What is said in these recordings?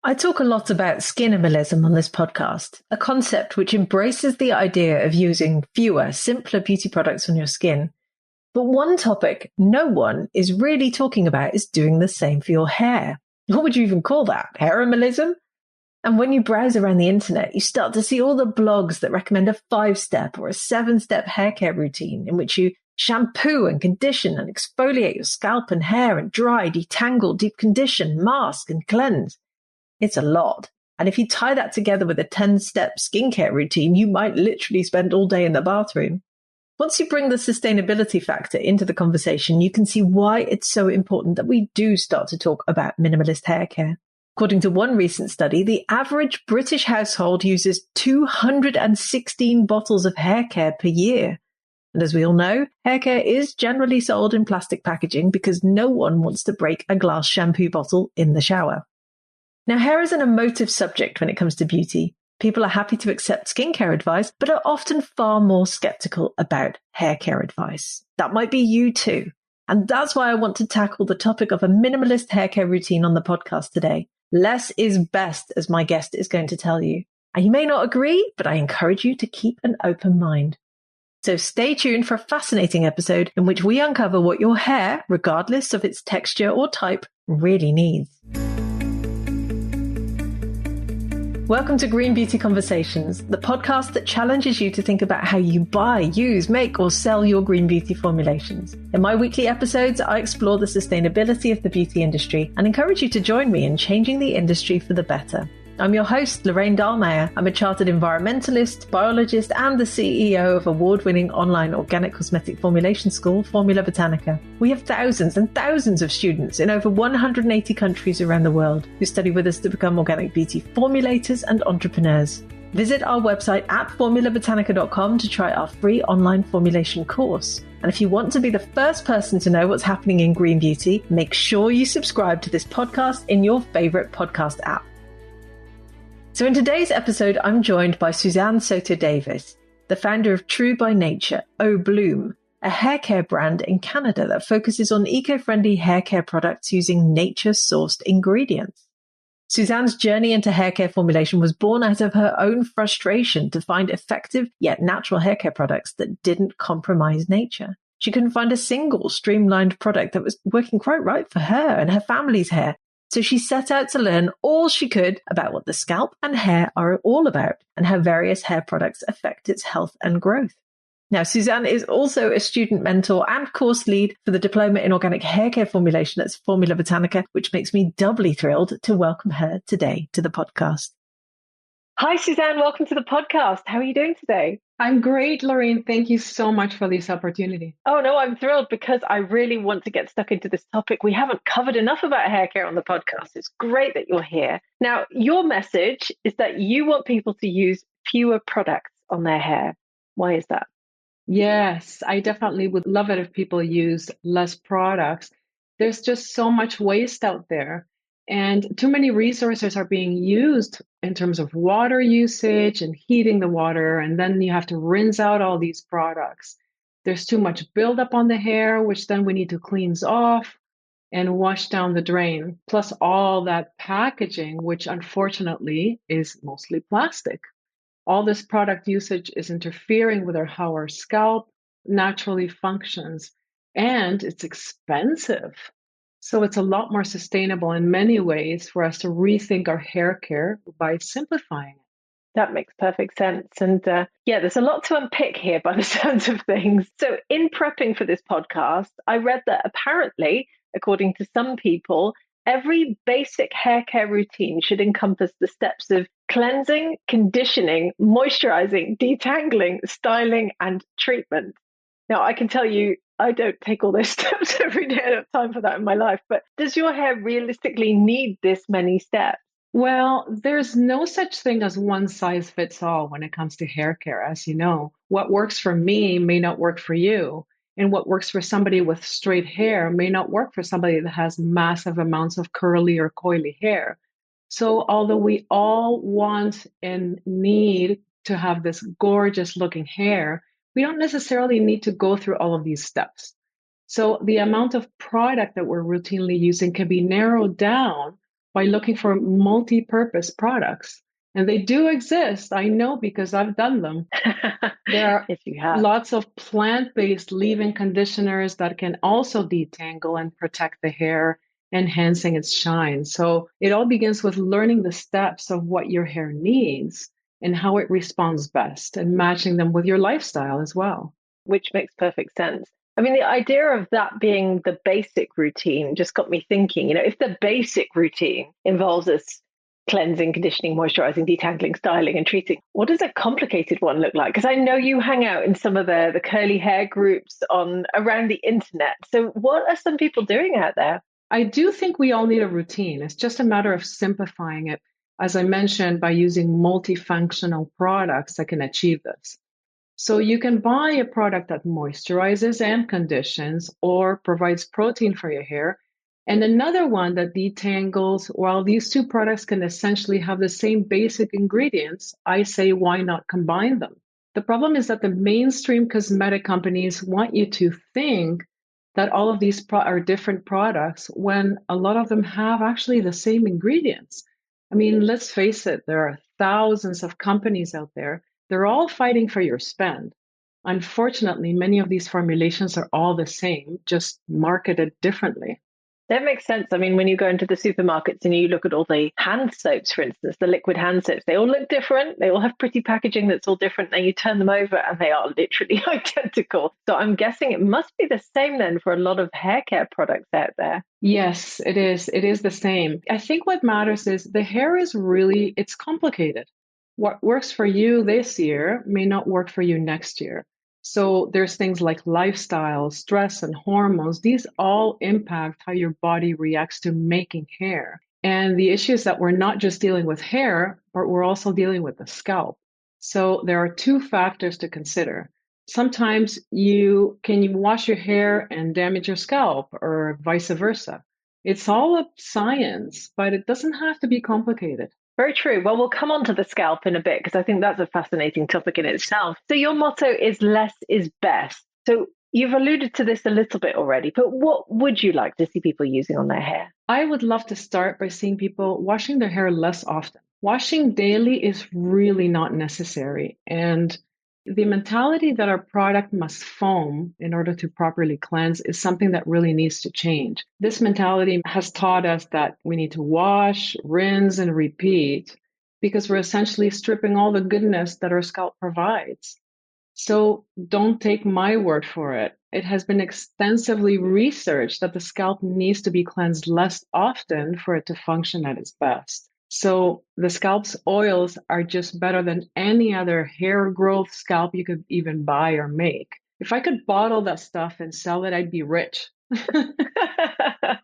I talk a lot about skinimalism on this podcast, a concept which embraces the idea of using fewer, simpler beauty products on your skin. But one topic no one is really talking about is doing the same for your hair. What would you even call that? Hairimilism? And when you browse around the internet, you start to see all the blogs that recommend a 5-step or a 7-step hair care routine in which you shampoo and condition and exfoliate your scalp and hair and dry, detangle, deep condition, mask and cleanse. It's a lot. And if you tie that together with a 10-step skincare routine, you might literally spend all day in the bathroom. Once you bring the sustainability factor into the conversation, you can see why it's so important that we do start to talk about minimalist hair care. According to one recent study, the average British household uses 216 bottles of hair care per year. And as we all know, hair care is generally sold in plastic packaging because no one wants to break a glass shampoo bottle in the shower. Now, hair is an emotive subject when it comes to beauty. People are happy to accept skincare advice, but are often far more skeptical about hair care advice. That might be you too. And that's why I want to tackle the topic of a minimalist hair care routine on the podcast today. Less is best, as my guest is going to tell you. And you may not agree, but I encourage you to keep an open mind. So stay tuned for a fascinating episode in which we uncover what your hair, regardless of its texture or type, really needs. Welcome to Green Beauty Conversations, the podcast that challenges you to think about how you buy, use, make, or sell your green beauty formulations. In my weekly episodes, I explore the sustainability of the beauty industry and encourage you to join me in changing the industry for the better. I'm your host, Lorraine Dallmeier. I'm a chartered environmentalist, biologist, and the CEO of award-winning online organic cosmetic formulation school, Formula Botanica. We have thousands and thousands of students in over 180 countries around the world who study with us to become organic beauty formulators and entrepreneurs. Visit our website at formulabotanica.com to try our free online formulation course. And if you want to be the first person to know what's happening in green beauty, make sure you subscribe to this podcast in your favorite podcast app. So in today's episode, I'm joined by Suzanne Soto-Davies, the founder of Truu by Nature Obloom, a hair care brand in Canada that focuses on eco-friendly hair care products using nature-sourced ingredients. Suzanne's journey into hair care formulation was born out of her own frustration to find effective yet natural hair care products that didn't compromise nature. She couldn't find a single streamlined product that was working quite right for her and her family's hair. So she set out to learn all she could about what the scalp and hair are all about and how various hair products affect its health and growth. Now, Suzanne is also a student mentor and course lead for the Diploma in Organic Hair Care Formulation at Formula Botanica, which makes me doubly thrilled to welcome her today to the podcast. Hi, Suzanne. Welcome to the podcast. How are you doing today? I'm great, Lorraine. Thank you so much for this opportunity. Oh, no, I'm thrilled because I really want to get stuck into this topic. We haven't covered enough about hair care on the podcast. It's great that you're here. Now, your message is that you want people to use fewer products on their hair. Why is that? Yes, I definitely would love it if people use less products. There's just so much waste out there. And too many resources are being used in terms of water usage and heating the water. And then you have to rinse out all these products. There's too much buildup on the hair, which then we need to cleanse off and wash down the drain. Plus all that packaging, which unfortunately is mostly plastic. All this product usage is interfering with how our scalp naturally functions. And it's expensive. So it's a lot more sustainable in many ways for us to rethink our hair care by simplifying it. That makes perfect sense. And there's a lot to unpick here by the sounds of things. So in prepping for this podcast, I read that apparently, according to some people, every basic hair care routine should encompass the steps of cleansing, conditioning, moisturizing, detangling, styling, and treatment. Now, I can tell you, I don't take all those steps every day. I don't have time for that in my life. But does your hair realistically need this many steps? Well, there's no such thing as one size fits all when it comes to hair care, as you know. What works for me may not work for you. And what works for somebody with straight hair may not work for somebody that has massive amounts of curly or coily hair. So although we all want and need to have this gorgeous looking hair, we don't necessarily need to go through all of these steps. So the amount of product that we're routinely using can be narrowed down by looking for multi-purpose products. And they do exist. I know because I've done them. There are Yes, you have. lots of plant-based leave-in conditioners that can also detangle and protect the hair, enhancing its shine. So it all begins with learning the steps of what your hair needs and how it responds best and matching them with your lifestyle as well. Which makes perfect sense. I mean, the idea of that being the basic routine just got me thinking, if the basic routine involves us cleansing, conditioning, moisturizing, detangling, styling, and treating, what does a complicated one look like? Because I know you hang out in some of the curly hair groups on around the internet. So what are some people doing out there? I do think we all need a routine. It's just a matter of simplifying it, as I mentioned, by using multifunctional products that can achieve this. So you can buy a product that moisturizes and conditions or provides protein for your hair, and another one that detangles. While these two products can essentially have the same basic ingredients, I say why not combine them? The problem is that the mainstream cosmetic companies want you to think that all of these are different products when a lot of them have actually the same ingredients. I mean, let's face it, there are thousands of companies out there. They're all fighting for your spend. Unfortunately, many of these formulations are all the same, just marketed differently. That makes sense. I mean, when you go into the supermarkets and you look at all the hand soaps, for instance, the liquid hand soaps, they all look different. They all have pretty packaging that's all different. And you turn them over and they are literally identical. So I'm guessing it must be the same then for a lot of hair care products out there. Yes, it is. It is the same. I think what matters is the hair is really, it's complicated. What works for you this year may not work for you next year. So there's things like lifestyle, stress, and hormones. These all impact how your body reacts to making hair. And the issue is that we're not just dealing with hair, but we're also dealing with the scalp. So there are two factors to consider. Sometimes you wash your hair and damage your scalp, or vice versa. It's all a science, but it doesn't have to be complicated. Very true. Well, we'll come on to the scalp in a bit because I think that's a fascinating topic in itself. So your motto is less is best. So you've alluded to this a little bit already, but what would you like to see people using on their hair? I would love to start by seeing people washing their hair less often. Washing daily is really not necessary. And the mentality that our product must foam in order to properly cleanse is something that really needs to change. This mentality has taught us that we need to wash, rinse, and repeat because we're essentially stripping all the goodness that our scalp provides. So don't take my word for it. It has been extensively researched that the scalp needs to be cleansed less often for it to function at its best. So the scalp's oils are just better than any other hair growth scalp you could even buy or make. If I could bottle that stuff and sell it, I'd be rich.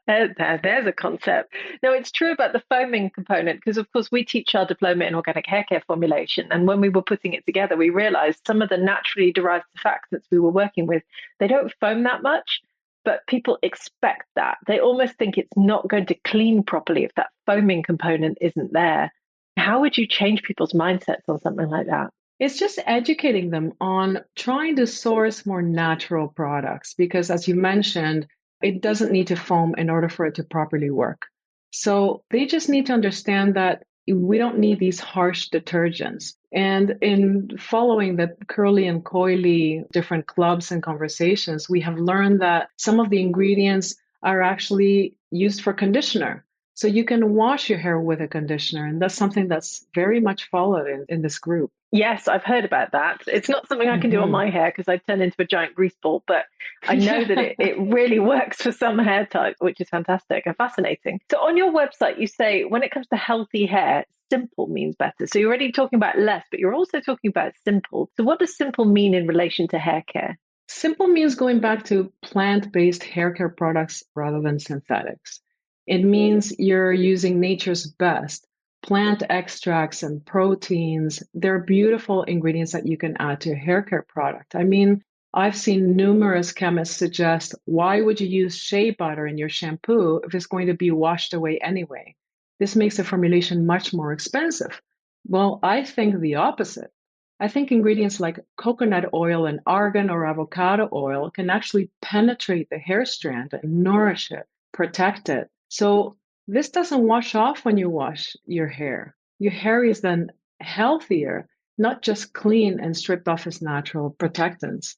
There's a concept. No, it's true about the foaming component because, of course, we teach our diploma in organic hair care formulation. And when we were putting it together, we realized some of the naturally derived surfactants we were working with, they don't foam that much, but people expect that. They almost think it's not going to clean properly if that foaming component isn't there. How would you change people's mindsets on something like that? It's just educating them on trying to source more natural products because, as you mentioned, it doesn't need to foam in order for it to properly work. So they just need to understand that we don't need these harsh detergents. And in following the curly and coily different clubs and conversations, we have learned that some of the ingredients are actually used for conditioner. So you can wash your hair with a conditioner. And that's something that's very much followed in this group. Yes, I've heard about that. It's not something I can do on my hair because I turn into a giant grease ball, but I know that it really works for some hair types, which is fantastic and fascinating. So on your website, you say when it comes to healthy hair, simple means better. So you're already talking about less, but you're also talking about simple. So what does simple mean in relation to hair care? Simple means going back to plant-based hair care products rather than synthetics. It means you're using nature's best. Plant extracts and proteins, they're beautiful ingredients that you can add to a hair care product. I mean, I've seen numerous chemists suggest, why would you use shea butter in your shampoo if it's going to be washed away anyway? This makes the formulation much more expensive. Well, I think the opposite. I think ingredients like coconut oil and argan or avocado oil can actually penetrate the hair strand and nourish it, protect it. So This doesn't wash off when you wash your hair. Your hair is then healthier, not just clean and stripped off its natural protectants.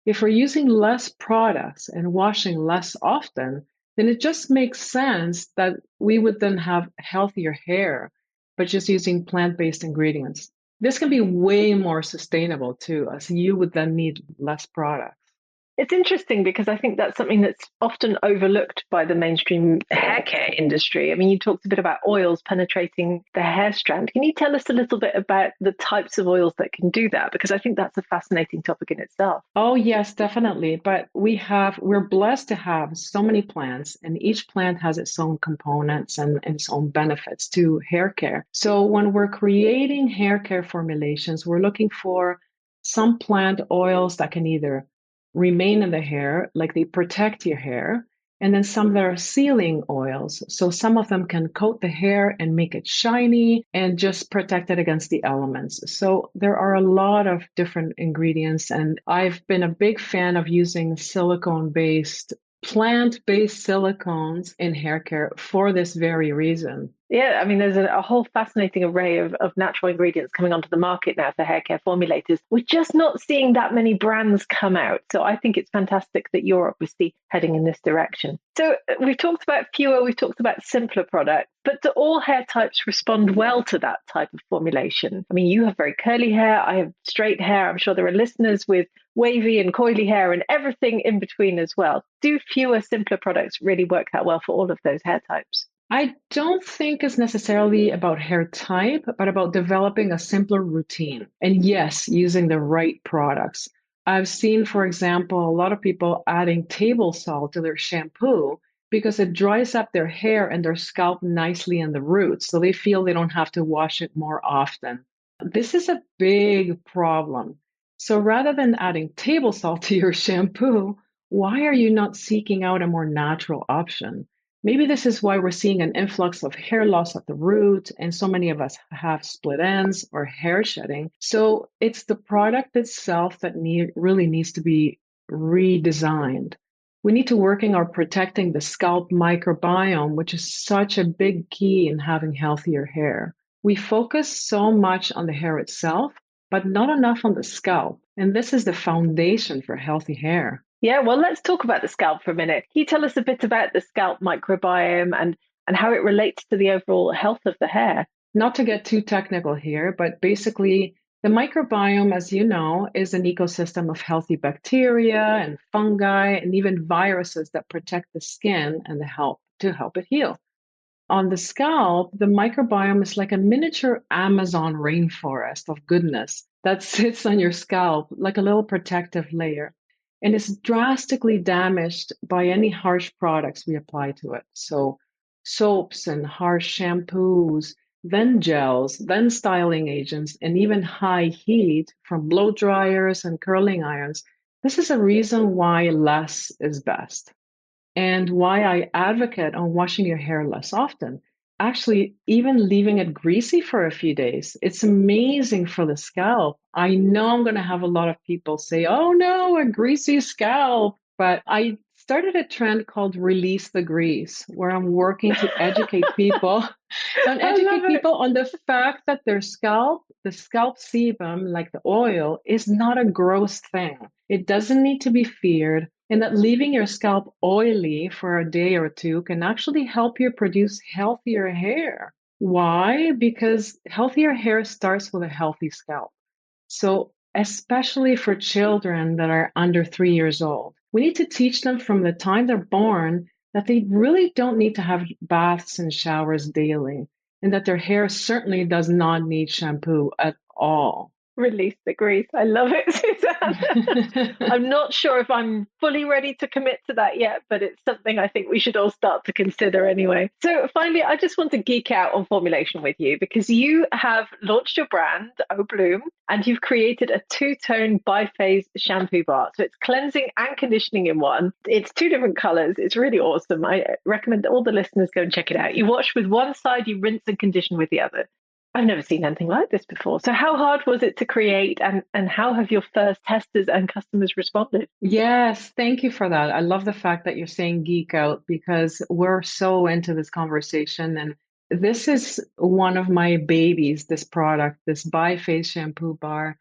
If we're using less products and washing less often, then it just makes sense that we would then have healthier hair, but just using plant-based ingredients. This can be way more sustainable too, as you would then need less products. It's interesting because I think that's something that's often overlooked by the mainstream hair care industry. I mean, you talked a bit about oils penetrating the hair strand. Can you tell us a little bit about the types of oils that can do that? Because I think that's a fascinating topic in itself. Oh, yes, definitely. But we're blessed to have so many plants, and each plant has its own components and its own benefits to hair care. So when we're creating hair care formulations, we're looking for some plant oils that can either remain in the hair, like they protect your hair, and then some that are sealing oils. So some of them can coat the hair and make it shiny and just protect it against the elements. So there are a lot of different ingredients, and I've been a big fan of using silicone-based, plant-based silicones in hair care for this very reason. Yeah, I mean, there's a whole fascinating array of natural ingredients coming onto the market now for hair care formulators. We're just not seeing that many brands come out. So I think it's fantastic that you're obviously heading in this direction. So we've talked about fewer, we've talked about simpler products, but do all hair types respond well to that type of formulation? I mean, you have very curly hair, I have straight hair. I'm sure there are listeners with wavy and coily hair and everything in between as well. Do fewer, simpler products really work out well for all of those hair types? I don't think it's necessarily about hair type, but about developing a simpler routine. And yes, using the right products. I've seen, for example, a lot of people adding table salt to their shampoo because it dries up their hair and their scalp nicely in the roots. So they feel they don't have to wash it more often. This is a big problem. So rather than adding table salt to your shampoo, why are you not seeking out a more natural option? Maybe this is why we're seeing an influx of hair loss at the root, and so many of us have split ends or hair shedding. So it's the product itself that really needs to be redesigned. We need to working on protecting the scalp microbiome, which is such a big key in having healthier hair. We focus so much on the hair itself, but not enough on the scalp. And this is the foundation for healthy hair. Yeah, well, let's talk about the scalp for a minute. Can you tell us a bit about the scalp microbiome and how it relates to the overall health of the hair? Not to get too technical here, but basically, the microbiome, as you know, is an ecosystem of healthy bacteria and fungi and even viruses that protect the skin and to help it heal. On the scalp, the microbiome is like a miniature Amazon rainforest of goodness that sits on your scalp like a little protective layer, and is drastically damaged by any harsh products we apply to it. So soaps and harsh shampoos, then gels, then styling agents, and even high heat from blow dryers and curling irons. This is a reason why less is best, and why I advocate on washing your hair less often. Actually, even leaving it greasy for a few days. It's amazing for the scalp. I know I'm going to have a lot of people say, oh no, a greasy scalp. But I started a trend called Release the Grease, where I'm working to educate people. So I'm educating people on the fact that their scalp, the scalp sebum, like the oil, is not a gross thing. It doesn't need to be feared, and that leaving your scalp oily for a day or two can actually help you produce healthier hair. Why? Because healthier hair starts with a healthy scalp. So, especially for children that are under 3 years old, we need to teach them from the time they're born that they really don't need to have baths and showers daily, and that their hair certainly does not need shampoo at all. Release the grease. I love it, Suzanne. I'm not sure if I'm fully ready to commit to that yet, but it's something I think we should all start to consider anyway. So finally, I just want to geek out on formulation with you because you have launched your brand, Obloom, and you've created a two-tone biphase shampoo bar. So it's cleansing and conditioning in one. It's two different colors. It's really awesome. I recommend all the listeners go and check it out. You wash with one side, you rinse and condition with the other. I've never seen anything like this before. So how hard was it to create, and how have your first testers and customers responded? Yes, thank you for that. I love the fact that you're saying geek out because we're so into this conversation. And this is one of my babies, this product, this bi-phase shampoo bar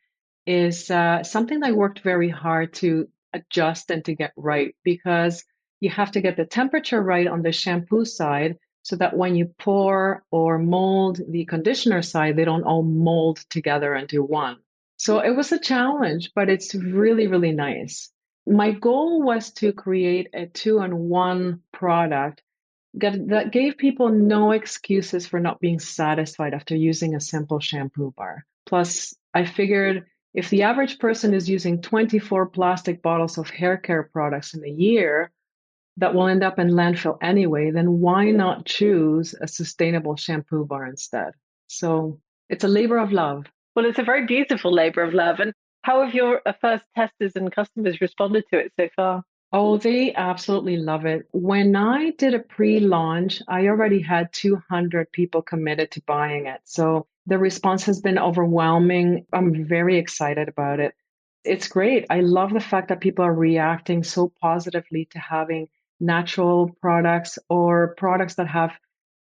is something I worked very hard to adjust and to get right because you have to get the temperature right on the shampoo side so that when you pour or mold the conditioner side, they don't all mold together into one. So it was a challenge, but it's really, really nice. My goal was to create a 2-in-1 product that gave people no excuses for not being satisfied after using a simple shampoo bar. Plus, I figured if the average person is using 24 plastic bottles of hair care products in a year that will end up in landfill anyway, then why not choose a sustainable shampoo bar instead? So it's a labor of love. Well, it's a very beautiful labor of love. And how have your first testers and customers responded to it so far? Oh, they absolutely love it. When I did a pre-launch, I already had 200 people committed to buying it. So the response has been overwhelming. I'm very excited about it. It's great. I love the fact that people are reacting so positively to having natural products or products that have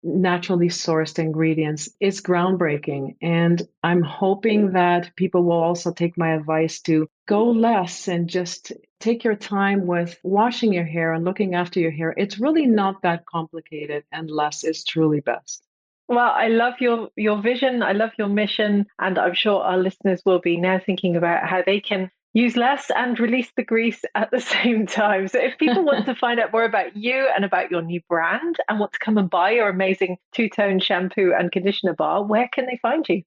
naturally sourced ingredients. It's groundbreaking. And I'm hoping that people will also take my advice to go less and just take your time with washing your hair and looking after your hair. It's really not that complicated, and less is truly best. Well, I love your vision. I love your mission. And I'm sure our listeners will be now thinking about how they can use less and release the grease at the same time. So if people want to find out more about you and about your new brand and want to come and buy your amazing two-tone shampoo and conditioner bar, where can they find you?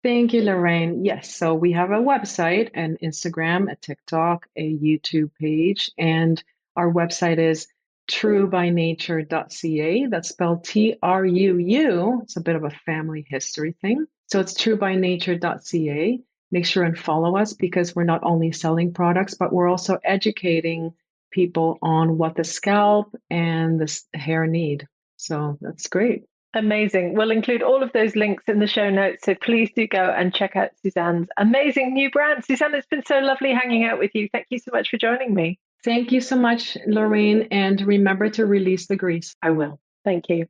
Thank you, Lorraine. Yes, so we have a website, an Instagram, a TikTok, a YouTube page, and our website is truebynature.ca. That's spelled TRUU. It's a bit of a family history thing. So it's truebynature.ca. Make sure and follow us because we're not only selling products, but we're also educating people on what the scalp and the hair need. So that's great. Amazing. We'll include all of those links in the show notes. So please do go and check out Suzanne's amazing new brand. Suzanne, it's been so lovely hanging out with you. Thank you so much for joining me. Thank you so much, Lorraine. And remember to release the grease. I will. Thank you.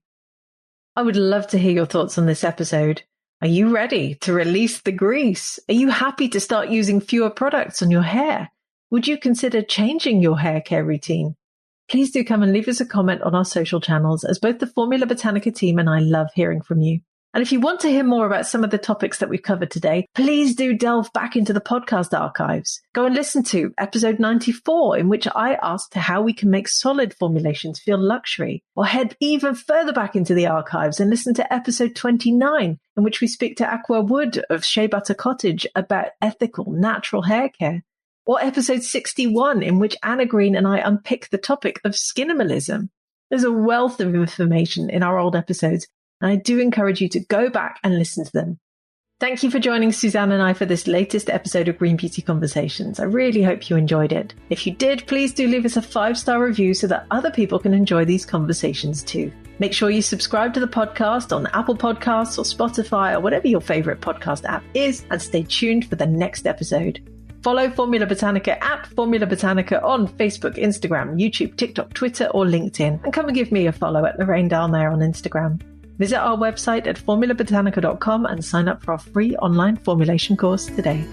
I would love to hear your thoughts on this episode. Are you ready to release the grease? Are you happy to start using fewer products on your hair? Would you consider changing your hair care routine? Please do come and leave us a comment on our social channels, as both the Formula Botanica team and I love hearing from you. And if you want to hear more about some of the topics that we've covered today, please do delve back into the podcast archives. Go and listen to episode 94, in which I asked how we can make solid formulations feel luxury, or head even further back into the archives and listen to episode 29, in which we speak to Aqua Wood of Shea Butter Cottage about ethical, natural hair care, or episode 61, in which Anna Green and I unpick the topic of skinimalism. There's a wealth of information in our old episodes, and I do encourage you to go back and listen to them. Thank you for joining Suzanne and I for this latest episode of Green Beauty Conversations. I really hope you enjoyed it. If you did, please do leave us a 5-star review so that other people can enjoy these conversations too. Make sure you subscribe to the podcast on Apple Podcasts or Spotify or whatever your favorite podcast app is, and stay tuned for the next episode. Follow Formula Botanica at Formula Botanica on Facebook, Instagram, YouTube, TikTok, Twitter, or LinkedIn. And come and give me a follow at Lorraine Dallmeier on Instagram. Visit our website at formulabotanica.com and sign up for our free online formulation course today.